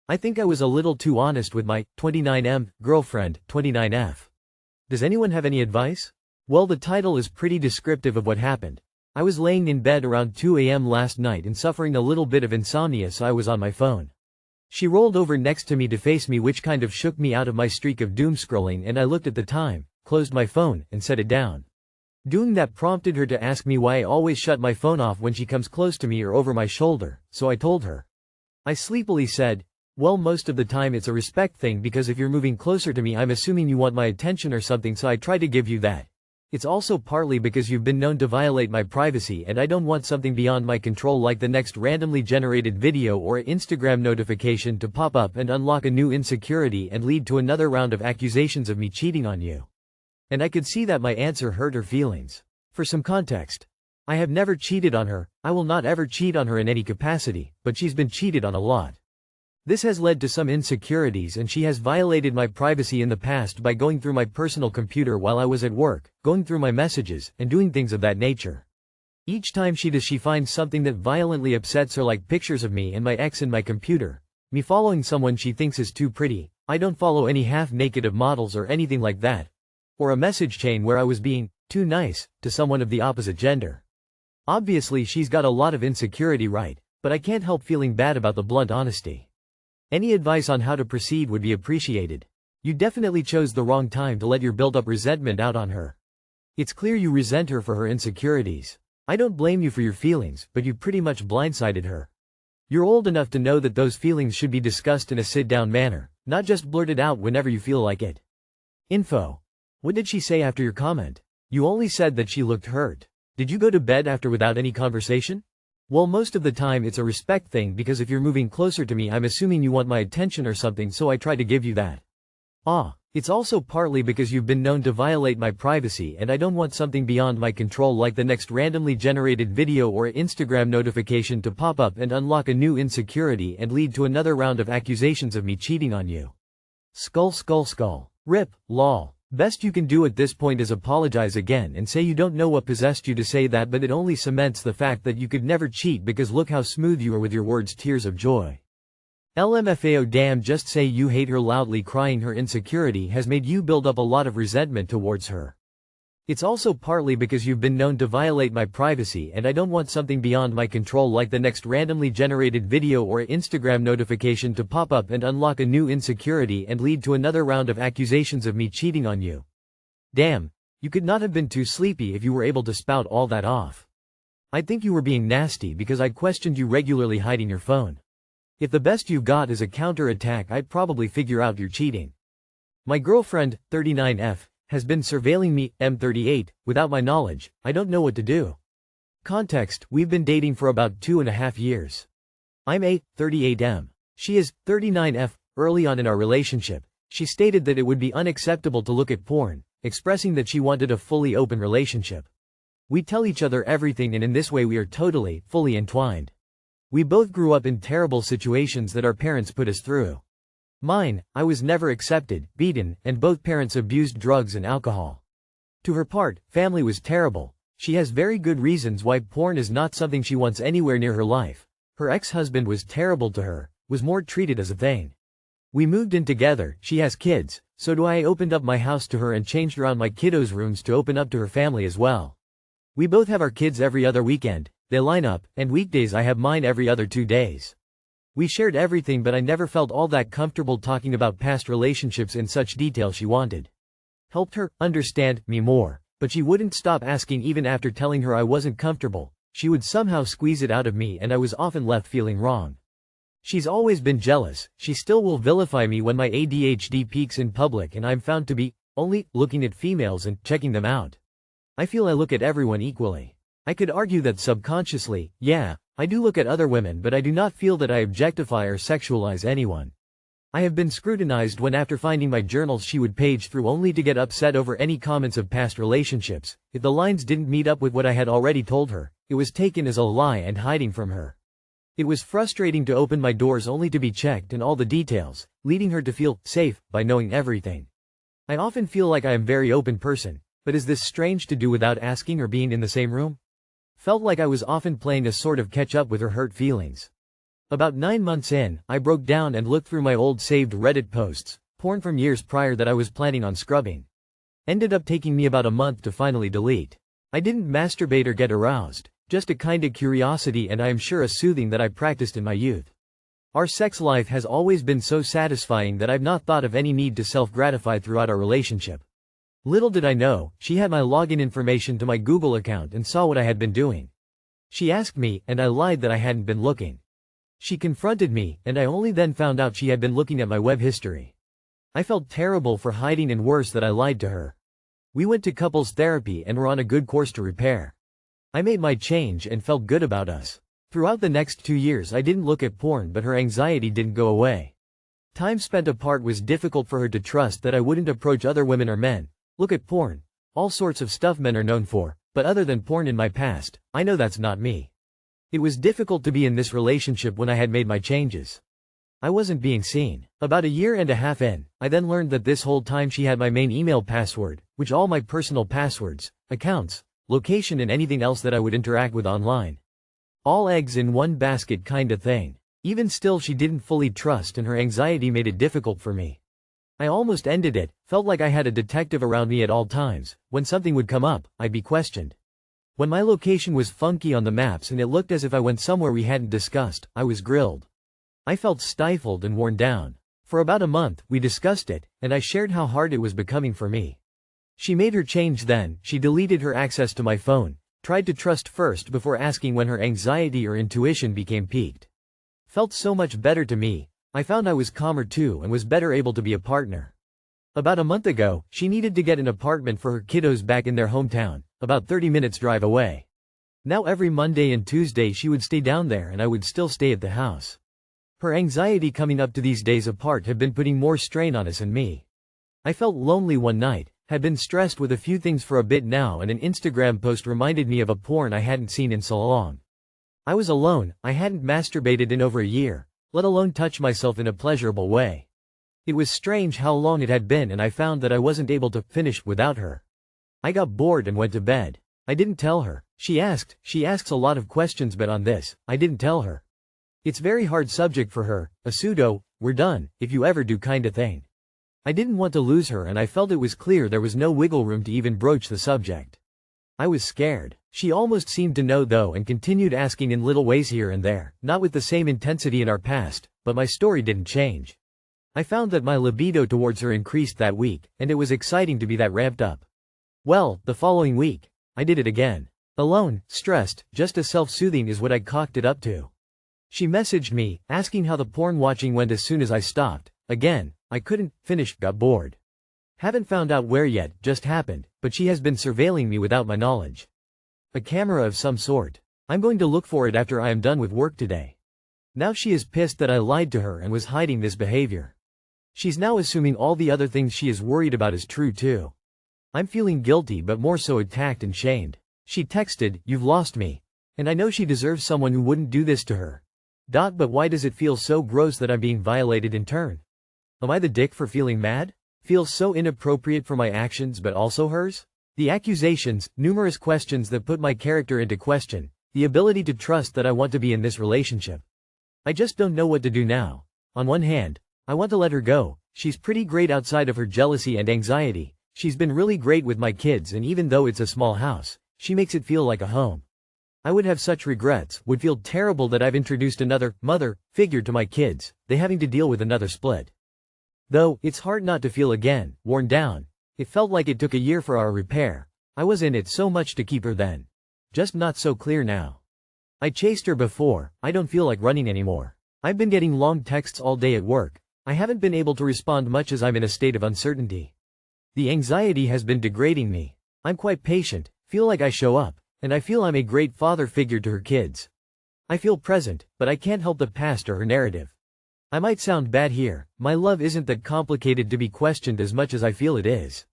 I think I was a little too honest with my 29M girlfriend, 29F. Does anyone have any advice? Well, the title is pretty descriptive of what happened. I was laying in bed around 2 a.m. last night and suffering a little bit of insomnia, so I was on my phone. She rolled over next to me to face me, which kind of shook me out of my streak of doom scrolling, and I looked at the time, closed my phone, and set it down. Doing that prompted her to ask me why I always shut my phone off when she comes close to me or over my shoulder, so I told her. I sleepily said, well, most of the time it's a respect thing, because if you're moving closer to me I'm assuming you want my attention or something, so I try to give you that. It's also partly because you've been known to violate my privacy and I don't want something beyond my control like the next randomly generated video or Instagram notification to pop up and unlock a new insecurity and lead to another round of accusations of me cheating on you. And I could see that my answer hurt her feelings. For some context, I have never cheated on her, I will not ever cheat on her in any capacity, but she's been cheated on a lot. This has led to some insecurities, and she has violated my privacy in the past by going through my personal computer while I was at work, going through my messages, and doing things of that nature. Each time she finds something that violently upsets her, like pictures of me and my ex in my computer, me following someone she thinks is too pretty, I don't follow any half-naked of models or anything like that, or a message chain where I was being too nice to someone of the opposite gender. Obviously she's got a lot of insecurity, right, but I can't help feeling bad about the blunt honesty. Any advice on how to proceed would be appreciated. You definitely chose the wrong time to let your build-up resentment out on her. It's clear you resent her for her insecurities. I don't blame you for your feelings, but you pretty much blindsided her. You're old enough to know that those feelings should be discussed in a sit-down manner, not just blurted out whenever you feel like it. Info. What did she say after your comment? You only said that she looked hurt. Did you go to bed after without any conversation? Well, most of the time it's a respect thing, because if you're moving closer to me I'm assuming you want my attention or something, so I try to give you that. It's also partly because you've been known to violate my privacy and I don't want something beyond my control like the next randomly generated video or Instagram notification to pop up and unlock a new insecurity and lead to another round of accusations of me cheating on you. Skull skull skull. Rip, lol. Best you can do at this point is apologize again and say you don't know what possessed you to say that, but it only cements the fact that you could never cheat, because look how smooth you are with your words, tears of joy. LMFAO, damn, just say you hate her loudly. Crying her insecurity has made you build up a lot of resentment towards her. It's also partly because you've been known to violate my privacy and I don't want something beyond my control like the next randomly generated video or Instagram notification to pop up and unlock a new insecurity and lead to another round of accusations of me cheating on you. Damn, you could not have been too sleepy if you were able to spout all that off. I'd think you were being nasty because I questioned you regularly hiding your phone. If the best you've got is a counter-attack, I'd probably figure out you're cheating. My girlfriend, 39F, has been surveilling me, M38, without my knowledge. I don't know what to do. Context: we've been dating for about 2.5 years. I'm a 38M. She is 39F. Early on in our relationship, she stated that it would be unacceptable to look at porn, expressing that she wanted a fully open relationship. We tell each other everything, and in this way we are totally, fully entwined. We both grew up in terrible situations that our parents put us through. I was never accepted, beaten, and both parents abused drugs and alcohol. To her part, family was terrible. She has very good reasons why porn is not something she wants anywhere near her life. Her ex-husband was terrible to her, was more treated as a thing. We moved in together, she has kids, so I opened up my house to her and changed around my kiddos' rooms to open up to her family as well. We both have our kids every other weekend, they line up, and weekdays I have mine every other 2 days. We shared everything, but I never felt all that comfortable talking about past relationships in such detail. She wanted. Helped her understand me more, but she wouldn't stop asking. Even after telling her I wasn't comfortable, she would somehow squeeze it out of me, and I was often left feeling wrong. She's always been jealous. She still will vilify me when my ADHD peaks in public and I'm found to be only looking at females and checking them out. I feel I look at everyone equally. I could argue that subconsciously, yeah, I do look at other women, but I do not feel that I objectify or sexualize anyone. I have been scrutinized when, after finding my journals, she would page through only to get upset over any comments of past relationships. If the lines didn't meet up with what I had already told her, it was taken as a lie and hiding from her. It was frustrating to open my doors only to be checked and all the details, leading her to feel safe by knowing everything. I often feel like I am a very open person, but is this strange to do without asking or being in the same room? Felt like I was often playing a sort of catch-up with her hurt feelings. About 9 months in, I broke down and looked through my old saved Reddit posts, porn from years prior that I was planning on scrubbing. Ended up taking me about a month to finally delete. I didn't masturbate or get aroused, just a kinda curiosity, and I am sure a soothing that I practiced in my youth. Our sex life has always been so satisfying that I've not thought of any need to self-gratify throughout our relationship. Little did I know, she had my login information to my Google account and saw what I had been doing. She asked me, and I lied that I hadn't been looking. She confronted me, and I only then found out she had been looking at my web history. I felt terrible for hiding, and worse that I lied to her. We went to couples therapy and were on a good course to repair. I made my change and felt good about us. Throughout the next 2 years I didn't look at porn, but her anxiety didn't go away. Time spent apart was difficult for her to trust that I wouldn't approach other women or men, look at porn, all sorts of stuff men are known for, but other than porn in my past, I know that's not me. It was difficult to be in this relationship when I had made my changes. I wasn't being seen. About a year and a half in, I then learned that this whole time she had my main email password, which all my personal passwords, accounts, location, and anything else that I would interact with online. All eggs in one basket kinda thing. Even still, she didn't fully trust, and her anxiety made it difficult for me. I almost ended it, felt like I had a detective around me at all times. When something would come up, I'd be questioned. When my location was funky on the maps and it looked as if I went somewhere we hadn't discussed, I was grilled. I felt stifled and worn down. For about a month, we discussed it, and I shared how hard it was becoming for me. She made her change then. She deleted her access to my phone, tried to trust first before asking when her anxiety or intuition became peaked. Felt so much better to me. I found I was calmer too and was better able to be a partner. About a month ago, she needed to get an apartment for her kiddos back in their hometown, about 30 minutes drive away. Now every Monday and Tuesday she would stay down there and I would still stay at the house. Her anxiety coming up to these days apart had been putting more strain on us and me. I felt lonely one night, had been stressed with a few things for a bit now, and an Instagram post reminded me of a porn I hadn't seen in so long. I was alone, I hadn't masturbated in over a year, let alone touch myself in a pleasurable way. It was strange how long it had been, and I found that I wasn't able to finish without her. I got bored and went to bed. I didn't tell her. She asks a lot of questions, but on this, I didn't tell her. It's very hard subject for her, a pseudo, we're done, if you ever do kinda thing. I didn't want to lose her, and I felt it was clear there was no wiggle room to even broach the subject. I was scared. She almost seemed to know though, and continued asking in little ways here and there, not with the same intensity in our past, but my story didn't change. I found that my libido towards her increased that week, and it was exciting to be that ramped up. Well, the following week, I did it again. Alone, stressed, just as self-soothing is what I cocked it up to. She messaged me, asking how the porn watching went as soon as I stopped. Again, I couldn't finish, got bored. Haven't found out where yet, just happened, but she has been surveilling me without my knowledge. A camera of some sort. I'm going to look for it after I am done with work today. Now she is pissed that I lied to her and was hiding this behavior. She's now assuming all the other things she is worried about is true too. I'm feeling guilty, but more so attacked and shamed. She texted, "You've lost me." And I know she deserves someone who wouldn't do this to her. But why does it feel so gross that I'm being violated in turn? Am I the dick for feeling mad? Feels so inappropriate for my actions, but also hers? The accusations, numerous questions that put my character into question, the ability to trust that I want to be in this relationship. I just don't know what to do now. On one hand, I want to let her go. She's pretty great outside of her jealousy and anxiety. She's been really great with my kids, and even though it's a small house, she makes it feel like a home. I would have such regrets, would feel terrible that I've introduced another mother figure to my kids, they having to deal with another split. Though, it's hard not to feel again, worn down. It felt like it took a year for our repair. I was in it so much to keep her then. Just not so clear now. I chased her before, I don't feel like running anymore. I've been getting long texts all day at work. I haven't been able to respond much as I'm in a state of uncertainty. The anxiety has been degrading me. I'm quite patient, feel like I show up, and I feel I'm a great father figure to her kids. I feel present, but I can't help the past or her narrative. I might sound bad here, my love isn't that complicated to be questioned as much as I feel it is.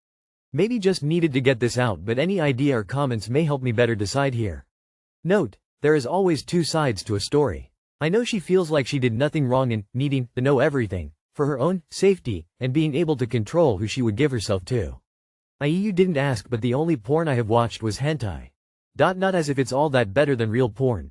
Maybe just needed to get this out, but any idea or comments may help me better decide here. Note, there is always two sides to a story. I know she feels like she did nothing wrong in needing to know everything, for her own safety, and being able to control who she would give herself to. You didn't ask, but the only porn I have watched was hentai. Not as if it's all that better than real porn,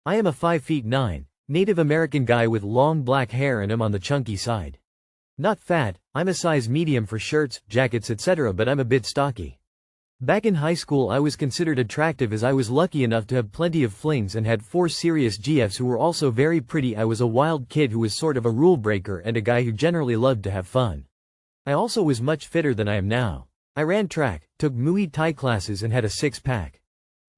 I am a 5 feet 9, Native American guy with long black hair and I'm on the chunky side. Not fat, I'm a size medium for shirts, jackets etc. but I'm a bit stocky. Back in high school I was considered attractive as I was lucky enough to have plenty of flings and had 4 serious GFs who were also very pretty. I was a wild kid who was sort of a rule breaker and a guy who generally loved to have fun. I also was much fitter than I am now. I ran track, took Muay Thai classes and had a 6-pack.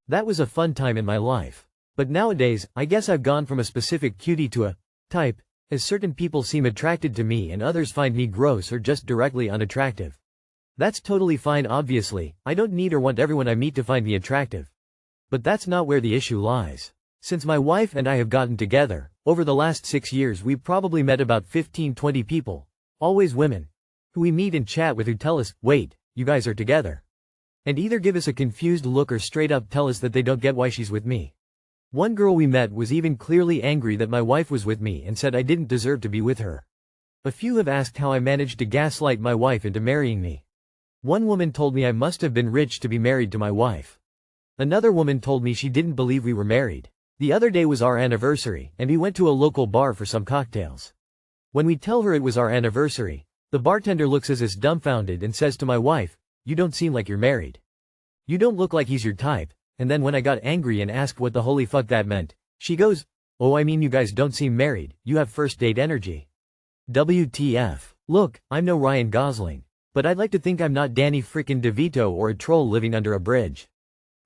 That was a fun time in my life. But nowadays, I guess I've gone from a specific cutie to a type, as certain people seem attracted to me and others find me gross or just directly unattractive. That's totally fine obviously, I don't need or want everyone I meet to find me attractive. But that's not where the issue lies. Since my wife and I have gotten together, over the last 6 years we've probably met about 15-20 people, always women, who we meet and chat with who tell us, wait, you guys are together. And either give us a confused look or straight up tell us that they don't get why she's with me. One girl we met was even clearly angry that my wife was with me and said I didn't deserve to be with her. A few have asked how I managed to gaslight my wife into marrying me. One woman told me I must have been rich to be married to my wife. Another woman told me she didn't believe we were married. The other day was our anniversary, and we went to a local bar for some cocktails. When we tell her it was our anniversary, the bartender looks as dumbfounded and says to my wife, "You don't seem like you're married. You don't look like he's your type." And then when I got angry and asked what the holy fuck that meant, she goes, "Oh, I mean you guys don't seem married, you have first date energy." WTF. Look, I'm no Ryan Gosling. But I'd like to think I'm not Danny frickin' DeVito or a troll living under a bridge.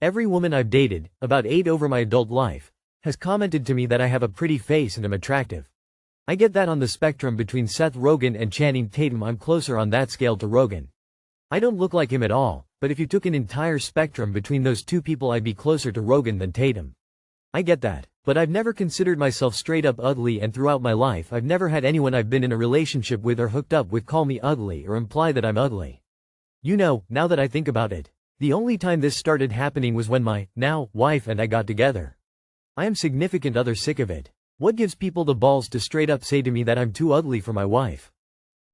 Every woman I've dated, about 8 over my adult life, has commented to me that I have a pretty face and am attractive. I get that on the spectrum between Seth Rogen and Channing Tatum. I'm closer on that scale to Rogen. I don't look like him at all, but if you took an entire spectrum between those two people I'd be closer to Rogen than Tatum. I get that, but I've never considered myself straight up ugly, and throughout my life I've never had anyone I've been in a relationship with or hooked up with call me ugly or imply that I'm ugly. You know, now that I think about it, the only time this started happening was when my, now, wife and I got together. I am significant other sick of it. What gives people the balls to straight up say to me that I'm too ugly for my wife?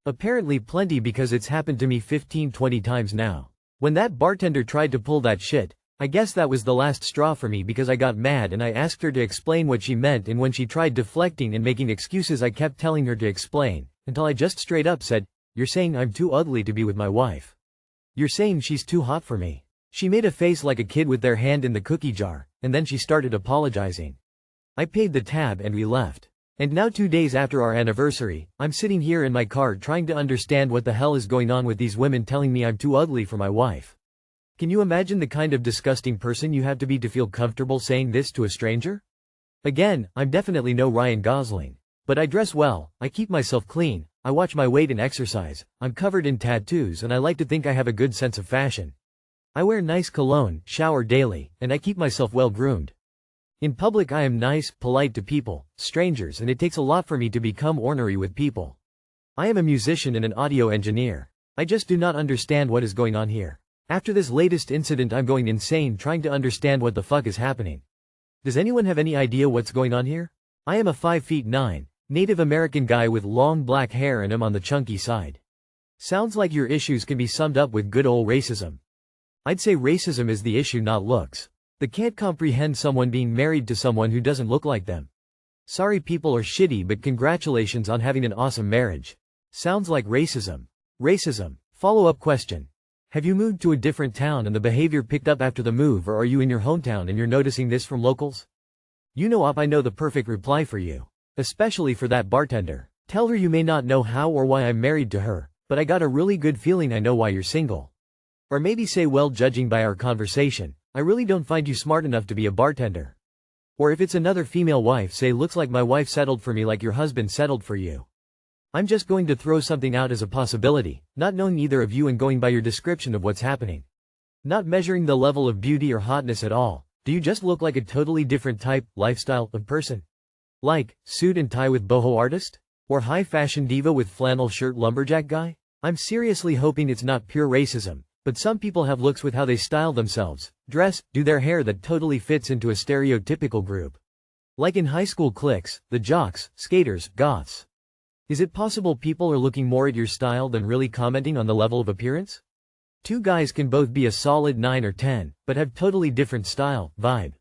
Apparently plenty, because it's happened to me 15-20 times now. When that bartender tried to pull that shit, I guess that was the last straw for me, because I got mad and I asked her to explain what she meant, and when she tried deflecting and making excuses I kept telling her to explain, until I just straight up said, "You're saying I'm too ugly to be with my wife. You're saying she's too hot for me." She made a face like a kid with their hand in the cookie jar, and then she started apologizing. I paid the tab and we left. And now 2 days after our anniversary, I'm sitting here in my car trying to understand what the hell is going on with these women telling me I'm too ugly for my wife. Can you imagine the kind of disgusting person you have to be to feel comfortable saying this to a stranger? Again, I'm definitely no Ryan Gosling. But I dress well, I keep myself clean, I watch my weight and exercise, I'm covered in tattoos, and I like to think I have a good sense of fashion. I wear nice cologne, shower daily, and I keep myself well groomed. In public I am nice, polite to people, strangers, and it takes a lot for me to become ornery with people. I am a musician and an audio engineer. I just do not understand what is going on here. After this latest incident I'm going insane trying to understand what the fuck is happening. Does anyone have any idea what's going on here? I am a 5 feet 9, Native American guy with long black hair and am on the chunky side. Sounds like your issues can be summed up with good old racism. I'd say racism is the issue, not looks. They can't comprehend someone being married to someone who doesn't look like them. Sorry people are shitty, but congratulations on having an awesome marriage. Sounds like racism. Racism. Follow-up question. Have you moved to a different town and the behavior picked up after the move, or are you in your hometown and you're noticing this from locals? You know I know the perfect reply for you. Especially for that bartender. Tell her you may not know how or why I'm married to her, but I got a really good feeling I know why you're single. Or maybe say, well, judging by our conversation, I really don't find you smart enough to be a bartender. Or if it's another female wife, say, looks like my wife settled for me like your husband settled for you. I'm just going to throw something out as a possibility, not knowing either of you and going by your description of what's happening. Not measuring the level of beauty or hotness at all. Do you just look like a totally different type, lifestyle, of person? Like, suit and tie with boho artist? Or high fashion diva with flannel shirt lumberjack guy? I'm seriously hoping it's not pure racism, but some people have looks with how they style themselves, dress, do their hair that totally fits into a stereotypical group. Like in high school cliques, the jocks, skaters, goths. Is it possible people are looking more at your style than really commenting on the level of appearance? Two guys can both be a solid 9 or 10, but have totally different style, vibe,